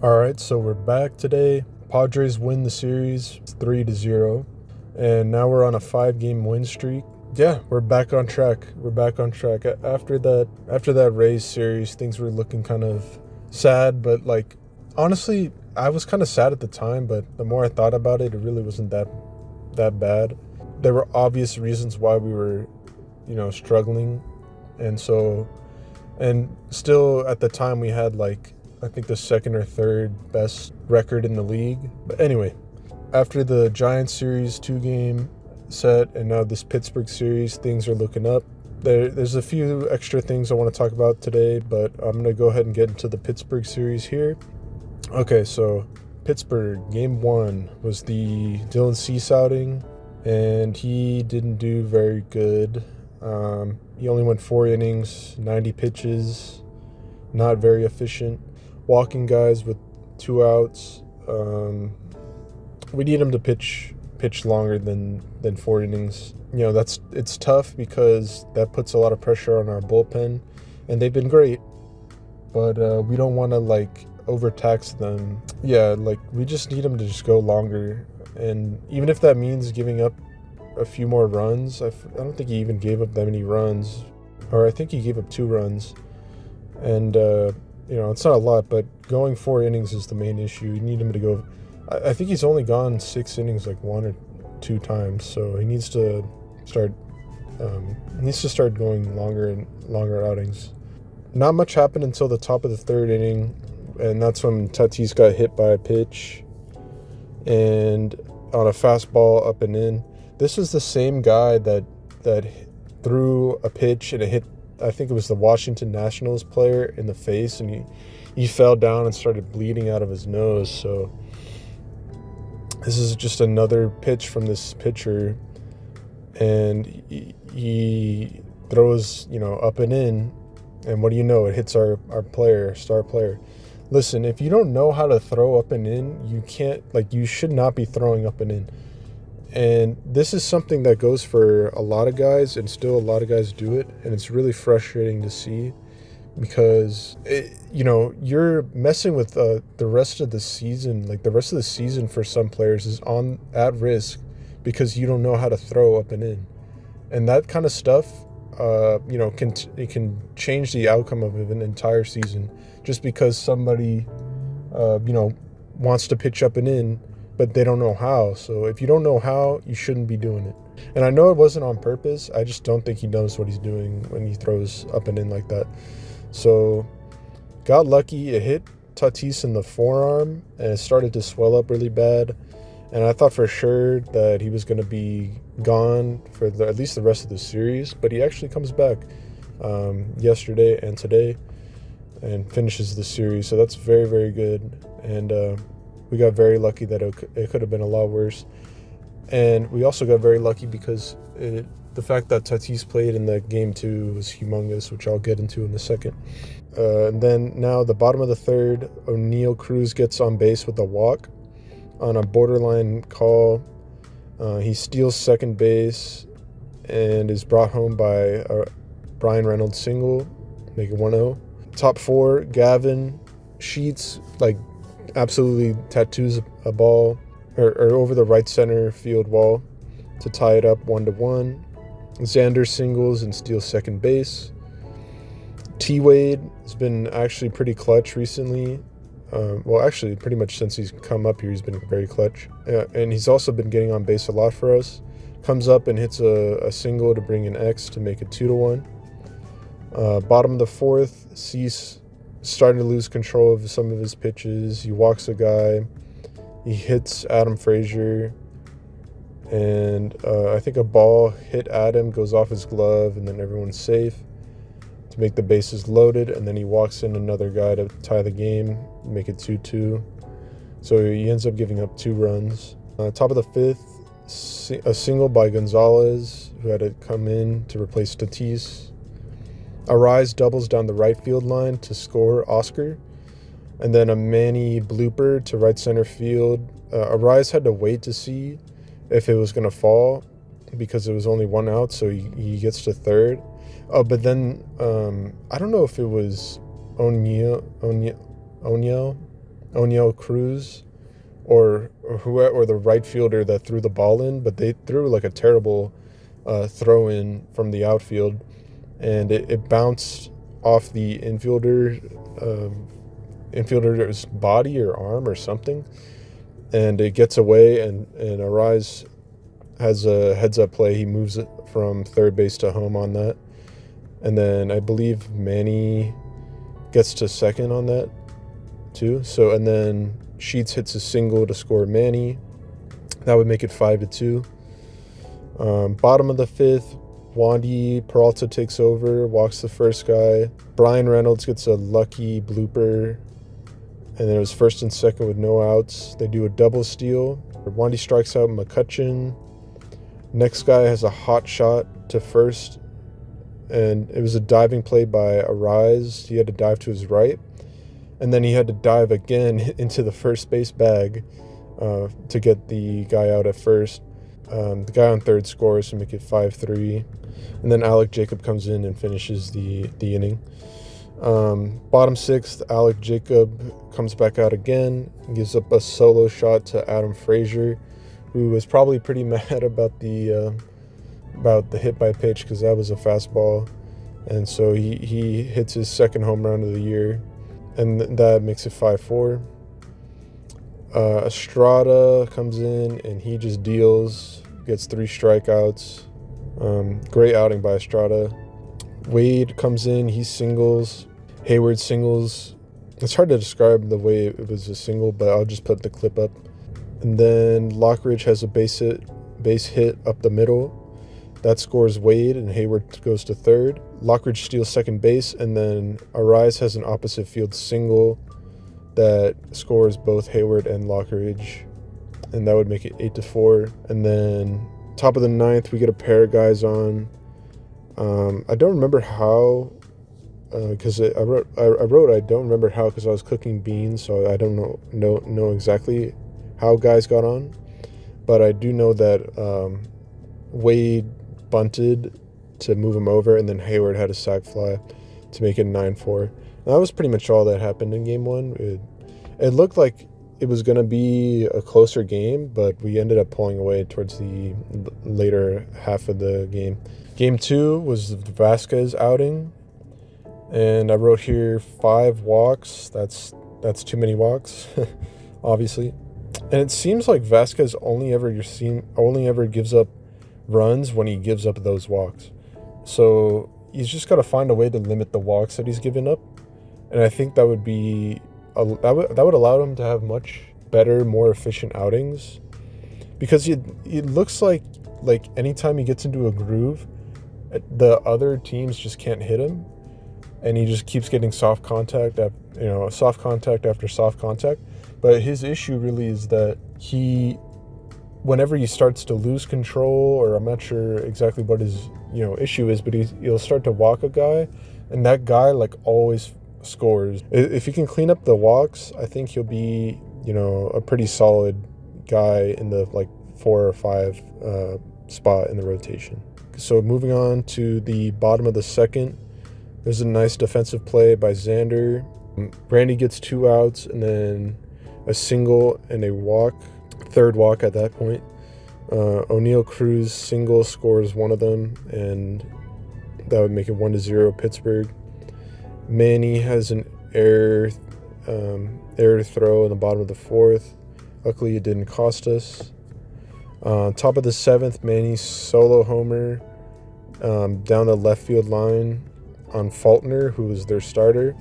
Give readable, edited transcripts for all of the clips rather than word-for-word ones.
All right, so we're back today. Padres win the series 3-0, and now we're on a 5-game win streak. Yeah, we're back on track. We're back on track. After that Rays series, things were looking kind of sad, but like honestly, I was kind of sad at the time, but the more I thought about it, it really wasn't that bad. There were obvious reasons why we were, struggling, and still at the time we had like I think the second or third best record in the league. But anyway, after the Giants series 2-game set and now this Pittsburgh series, things are looking up. There's a few extra things I want to talk about today, but I'm going to go ahead and get into the Pittsburgh series here. Okay, so Pittsburgh, game 1 was the Dylan Cease outing, and he didn't do very good. He only went 4 innings, 90 pitches, not very efficient. Walking guys with 2 outs. We need him to pitch longer than 4 innings. It's tough because that puts a lot of pressure on our bullpen, and they've been great, but we don't want to like overtax them. Yeah, like we just need him to just go longer, and even if that means giving up a few more runs, I don't think he even gave up that many runs, or I think he gave up 2 runs, and it's not a lot, but going 4 innings is the main issue. You need him to go. I think he's only gone 6 innings like 1 or 2 times, so he needs to start. Going longer and longer outings. Not much happened until the top of the 3rd inning, and that's when Tatis got hit by a pitch, and on a fastball up and in. This was the same guy that threw a pitch and it hit, I think it was the Washington Nationals player, in the face, and he fell down and started bleeding out of his nose. So this is just another pitch from this pitcher, and he throws, up and in, and what do you know? It hits our star player. Listen, if you don't know how to throw up and in, you should not be throwing up and in. And this is something that goes for a lot of guys, and still a lot of guys do it, and it's really frustrating to see because you're messing with the rest of the season. Like the rest of the season for some players is at risk because you don't know how to throw up and in, and that kind of stuff can change the outcome of an entire season just because somebody wants to pitch up and in, but they don't know how. So if you don't know how, you shouldn't be doing it. And I know it wasn't on purpose. I just don't think he knows what he's doing when he throws up and in like that. So got lucky. It hit Tatis in the forearm, and it started to swell up really bad. And I thought for sure that he was going to be gone for at least the rest of the series. But he actually comes back yesterday and today and finishes the series. So that's very, very good. And we got very lucky that it could have been a lot worse. And we also got very lucky because the fact that Tatis played in the game 2 was humongous, which I'll get into in a second. And then now the bottom of the 3rd, O'Neal Cruz gets on base with a walk on a borderline call. He steals second base and is brought home by a Brian Reynolds single, make it 1-0. Top 4, Gavin Sheets absolutely tattoos a ball or over the right center field wall to tie it up 1-1. Xander singles and steals second base. T-Wade has been actually pretty clutch recently. Actually pretty much since he's come up here, he's been very clutch. And he's also been getting on base a lot for us. Comes up and hits a single to bring an X to make it 2-1. Bottom of the 4th, Cease starting to lose control of some of his pitches. He walks a guy. He hits Adam Frazier. And I think a ball hit Adam, goes off his glove, and then everyone's safe to make the bases loaded. And then he walks in another guy to tie the game, make it 2-2. So he ends up giving up 2 runs. Top of the 5th, a single by Gonzalez, who had to come in to replace Tatis. Arise doubles down the right field line to score Oscar. And then a Manny blooper to right center field. Arise had to wait to see if it was going to fall because it was only 1 out, so he gets to 3rd. But then I don't know if it was O'Neal O'Neal Cruz or the right fielder that threw the ball in, but they threw like a terrible throw in from the outfield, and it bounced off the infielder's body or arm or something, and it gets away, and Arise has a heads-up play. He moves it from third base to home on that, and then I believe Manny gets to second on that too. So, and then Sheets hits a single to score Manny. That would make it 5-2. Bottom of the fifth, Wandy Peralta takes over, walks the first guy. Brian Reynolds gets a lucky blooper, and then it was first and second with no outs. They do a double steal. Wandy strikes out McCutcheon. Next guy has a hot shot to first, and it was a diving play by Arise. He had to dive to his right, and then he had to dive again into the first base bag to get the guy out at first. The guy on third scores to make it 5-3, and then Alec Jacob comes in and finishes the inning. Bottom sixth, Alec Jacob comes back out again and gives up a solo shot to Adam Frazier, who was probably pretty mad about the hit by pitch, because that was a fastball, and so he hits his second home run of the year, and that makes it 5-4. Estrada comes in and he just deals, gets 3 strikeouts. Great outing by Estrada. Wade comes in, he singles. Hayward singles. It's hard to describe the way it was a single, but I'll just put the clip up. And then Lockridge has a base hit up the middle. That scores Wade, and Hayward goes to third. Lockridge steals second base, and then Arise has an opposite field single that scores both Hayward and Lockridge, and that would make it 8-4. And then top of the ninth, we get a pair of guys on. I don't remember how, because I wrote I don't remember how, because I was cooking beans, so I don't know exactly how guys got on, but I do know that Wade bunted to move him over, and then Hayward had a sac fly to make it 9-4. That was pretty much all that happened in game one. It looked like it was going to be a closer game, but we ended up pulling away towards the later half of the game. Game two was the Vasquez outing, and I wrote here 5 walks. That's too many walks, obviously. And it seems like Vasquez only ever gives up runs when he gives up those walks. So he's just got to find a way to limit the walks that he's given up. And I think that would be that would allow him to have much better, more efficient outings, because it looks like anytime he gets into a groove, the other teams just can't hit him, and he just keeps getting soft contact after soft contact. But his issue really is that whenever he starts to lose control, or I'm not sure exactly what his issue is, but he'll start to walk a guy, and that guy always scores. If he can clean up the walks, I think he'll be a pretty solid guy in the 4 or 5 spot in the rotation. So moving on to the bottom of the second, there's a nice defensive play by Xander. Randy gets 2 outs, and then a single and a walk, third walk at that point. O'Neal Cruz single scores one of them, and that would make it 1-0 Pittsburgh. Manny has an error throw in the bottom of the fourth. Luckily, it didn't cost us. Top of the seventh, Manny's solo homer down the left field line on Faulkner, who was their starter.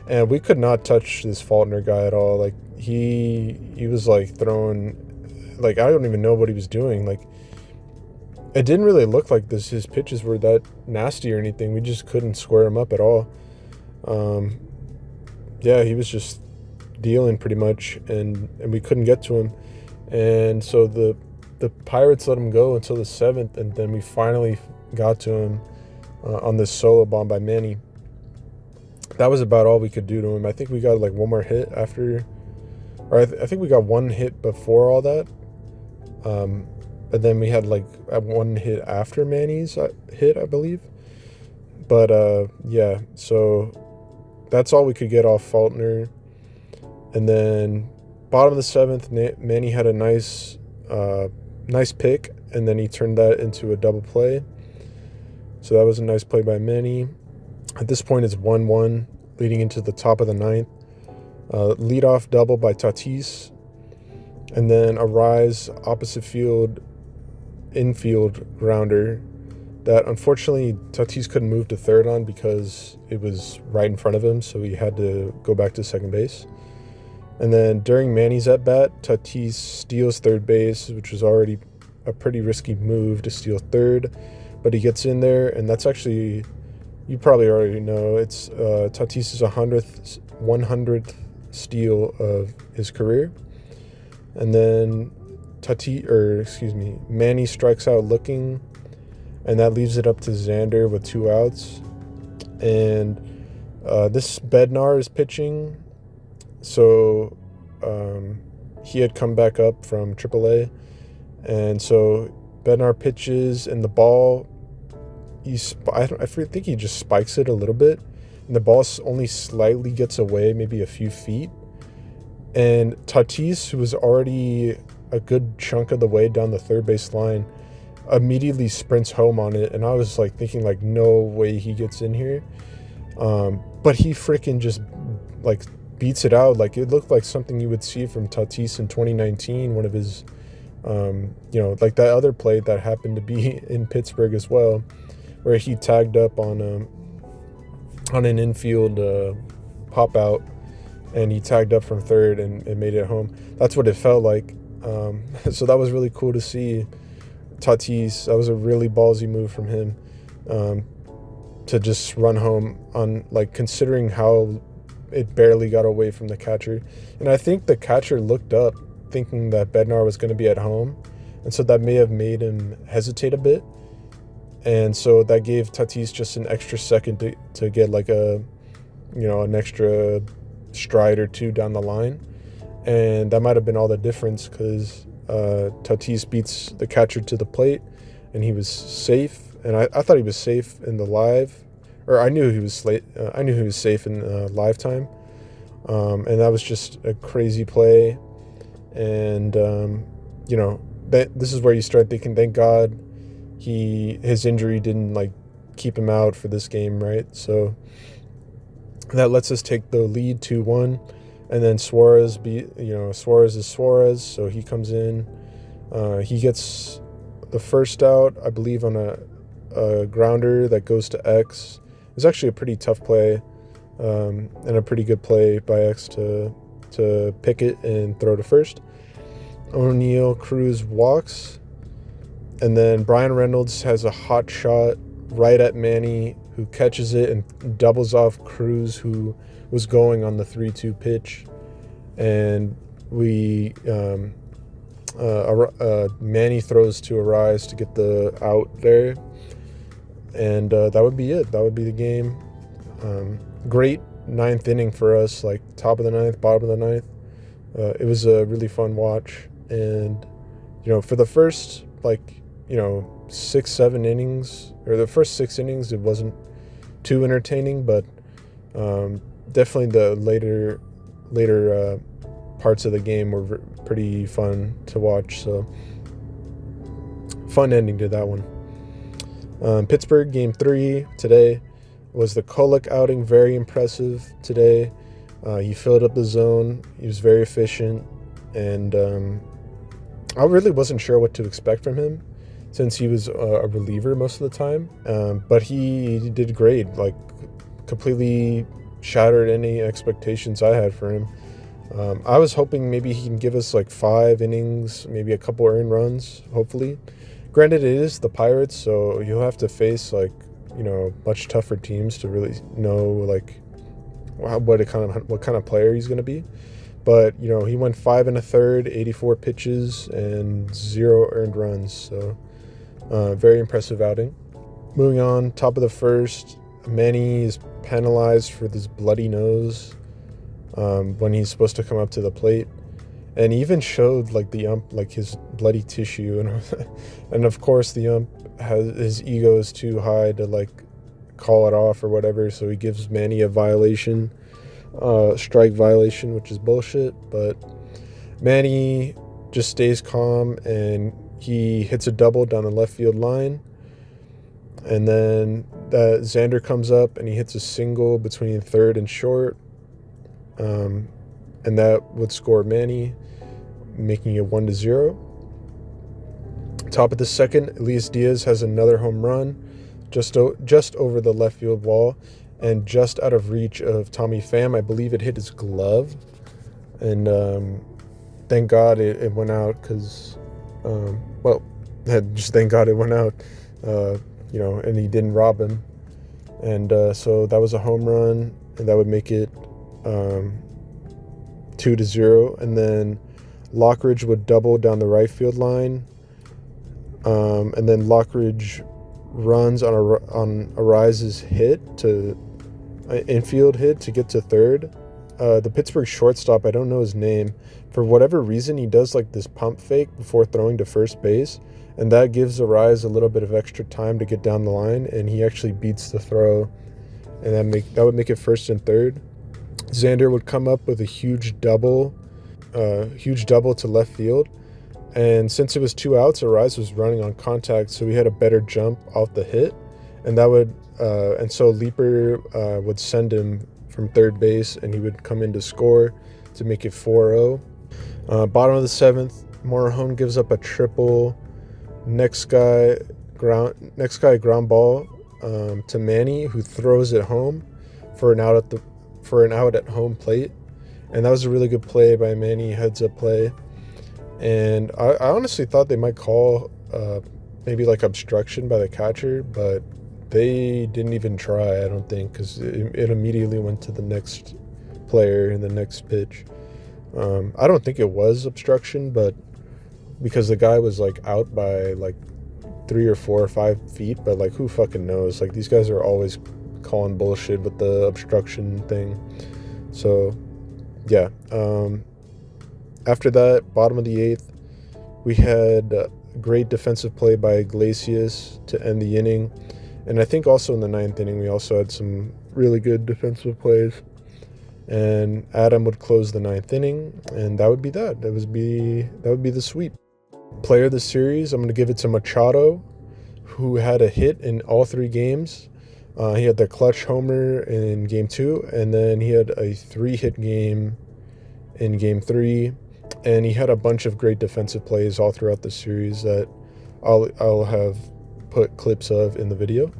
And we could not touch this Faulkner guy at all. He was throwing, I don't even know what he was doing. It didn't really look like his pitches were that nasty or anything. We just couldn't square him up at all. He was just dealing pretty much, and we couldn't get to him. And so the Pirates let him go until the 7th, and then we finally got to him on this solo bomb by Manny. That was about all we could do to him. I think we got one more hit after, or I think we got one hit before all that. And then we had one hit after Manny's hit, I believe. But so that's all we could get off Faulkner. And then bottom of the 7th, Manny had a nice pick, and then he turned that into a double play. So that was a nice play by Manny. At this point, it's 1-1 leading into the top of the 9th. Leadoff double by Tatis, and then a rise opposite field infield grounder that unfortunately Tatis couldn't move to third on because it was right in front of him, so he had to go back to second base. And then during Manny's at-bat, Tatis steals third base, which was already a pretty risky move to steal third, but he gets in there, and that's actually, you probably already know, it's Tatis' 100th steal of his career. And then Manny strikes out looking, and that leaves it up to Xander with 2 outs. And this Bednar is pitching, so he had come back up from AAA, and so Bednar pitches, and the ball, I think he just spikes it a little bit, and the ball only slightly gets away, maybe a few feet. And Tatis, who was already a good chunk of the way down the third base line, immediately sprints home on it, and I was like thinking like, no way he gets in here. But he freaking just like beats it out. Like, it looked like something you would see from Tatis in 2019, one of his, like that other play that happened to be in Pittsburgh as well, where he tagged up on an infield pop out, and he tagged up from third and made it home. That's what it felt like. So that was really cool to see. Tatis, that was a really ballsy move from him, to just run home on, like, considering how it barely got away from the catcher. And I think the catcher looked up thinking that Bednar was going to be at home, and so that may have made him hesitate a bit. And so that gave Tatis just an extra second to get like an extra stride or two down the line. And that might have been all the difference, because Tatis beats the catcher to the plate, and he was safe. And I thought he was safe in the live, or I knew he was safe in live time. And that was just a crazy play. And this is where you start thinking, thank God his injury didn't like keep him out for this game, right? So that lets us take the lead 2-1. And then Suarez is Suarez, so he comes in. He gets the first out, I believe, on a grounder that goes to X. It's actually a pretty tough play, and a pretty good play by X to pick it and throw to first. O'Neill Cruz walks, and then Brian Reynolds has a hot shot right at Manny, who catches it and doubles off Cruz, who was going on the 3-2 pitch. And Manny throws to Arise to get the out there. And that would be it. That would be the game. Great 9th inning for us, like top of the 9th, bottom of the 9th. It was a really fun watch. And, for the first, 6-7 innings, or the first 6 innings, it wasn't too entertaining, but definitely the later parts of the game were pretty fun to watch. So fun ending to that one. Pittsburgh game 3 today was the Kolek outing. Very impressive today. He filled up the zone. He was very efficient, and I really wasn't sure what to expect from him, since he was a reliever most of the time. But he did great, like completely shattered any expectations I had for him. I was hoping maybe he can give us like 5 innings, maybe a couple earned runs, hopefully. Granted, it is the Pirates, so you'll have to face much tougher teams to really know like what kind of player he's going to be. But he went 5 1/3, 84 pitches, and 0 earned runs. So very impressive outing. Moving on, top of the first, Manny is penalized for this bloody nose when he's supposed to come up to the plate, and he even showed like the ump like his bloody tissue, and of course the ump his ego is too high to like call it off or whatever, so he gives Manny a violation. strike violation, which is bullshit. But Manny just stays calm and he hits a double down the left field line. And then Xander comes up and he hits a single between third and short. And that would score Manny, making it 1-0. Top of the second, Elias Diaz has another home run just over the left field wall and just out of reach of Tommy Pham. I believe it hit his glove. And thank God it went out because, just thank God it went out, and he didn't rob him. And so that was a home run, and that would make it 2-0. And then Lockridge would double down the right field line. And then Lockridge runs on Arise's hit to infield hit to get to third. The Pittsburgh shortstop, I don't know his name. For whatever reason, he does like this pump fake before throwing to first base. And that gives Arise a little bit of extra time to get down the line. And he actually beats the throw. And that would make it first and third. Xander would come up with a huge double to left field. And since it was 2 outs, Arise was running on contact, so he had a better jump off the hit. And so Leaper would send him from third base, and he would come in to score to make it 4-0. Bottom of the seventh, Morejon gives up a triple. Next guy ground ball to Manny, who throws it home for an out at home plate. And that was a really good play by Manny, heads up play. And I honestly thought they might call maybe like obstruction by the catcher, but they didn't even try, I don't think, because it immediately went to the next player in the next pitch. I don't think it was obstruction, but because the guy was like out by like 3 or 4 or 5 feet, but like who fucking knows? Like these guys are always calling bullshit with the obstruction thing. So yeah. After that, bottom of the eighth, we had great defensive play by Iglesias to end the inning. And I think also in the ninth inning, we also had some really good defensive plays. And Adam would close the ninth inning, and that would be that. That would be the sweep. Player of the series, I'm going to give it to Machado, who had a hit in all 3 games. He had the clutch homer in Game 2, and then he had a 3-hit game in Game 3. And he had a bunch of great defensive plays all throughout the series that I'll have put clips of in the video.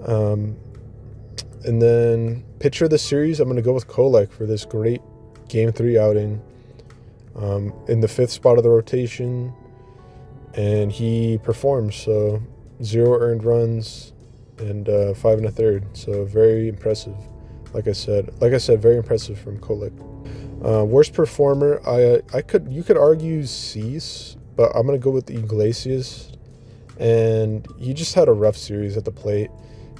And then pitcher of the series, I'm going to go with Kolek for this great Game 3 outing. In the 5th spot of the rotation, and he performs. So 0 earned runs and 5 1/3. So very impressive. Like I said, very impressive from Kolek. Worst performer, you could argue Cease, but I'm gonna go with Iglesias, and he just had a rough series at the plate.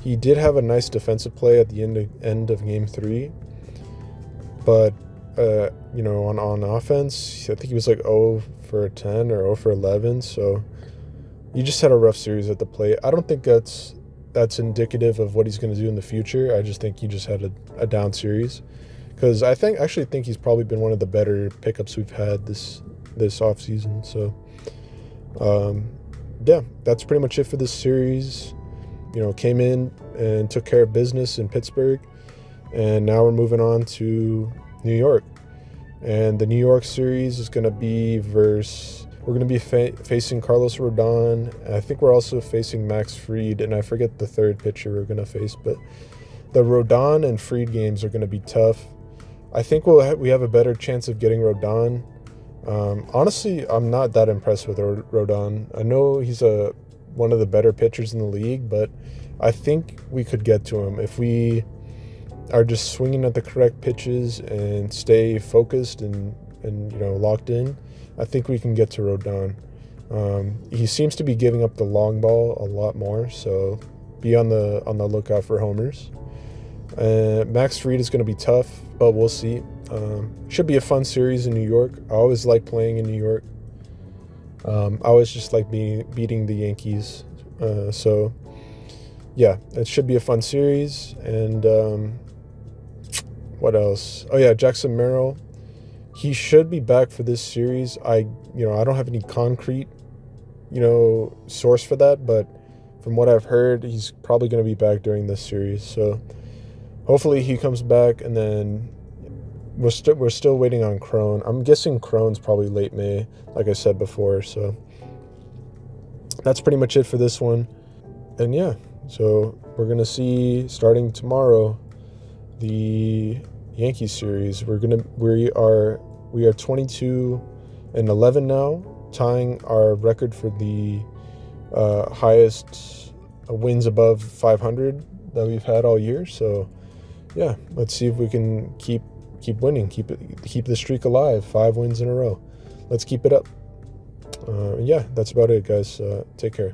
He did have a nice defensive play at the end of Game 3, but on offense, I think he was like 0 for 10 or 0 for 11. So he just had a rough series at the plate. I don't think that's indicative of what he's going to do in the future. I just think he just had a down series. Because I actually think he's probably been one of the better pickups we've had this offseason. So, yeah, that's pretty much it for this series. Came in and took care of business in Pittsburgh. And now we're moving on to New York. And the New York series is going to be we're going to be facing Carlos Rodon. I think we're also facing Max Fried, and I forget the third pitcher we're going to face. But the Rodon and Fried games are going to be tough. I think we have a better chance of getting Rodon. Honestly, I'm not that impressed with Rodon. I know he's one of the better pitchers in the league, but I think we could get to him if we are just swinging at the correct pitches and stay focused and locked in. I think we can get to Rodon. He seems to be giving up the long ball a lot more, so be on the lookout for homers. Max Fried is going to be tough, but we'll see. Should be a fun series in New York. I always like playing in New York. I always just like beating the Yankees. So, yeah, it should be a fun series. And What else? Oh yeah, Jackson Merrill. He should be back for this series. I don't have any concrete, source for that, but from what I've heard, he's probably going to be back during this series. So hopefully he comes back, and then we're still waiting on Crone. I'm guessing Crone's probably late May, like I said before. So that's pretty much it for this one. And yeah, so we're going to see starting tomorrow the Yankees series. We are 22-11 now, tying our record for the highest wins above 500 that we've had all year. So yeah, let's see if we can keep winning, keep the streak alive. 5 wins in a row. Let's keep it up. Yeah, that's about it, guys. Take care.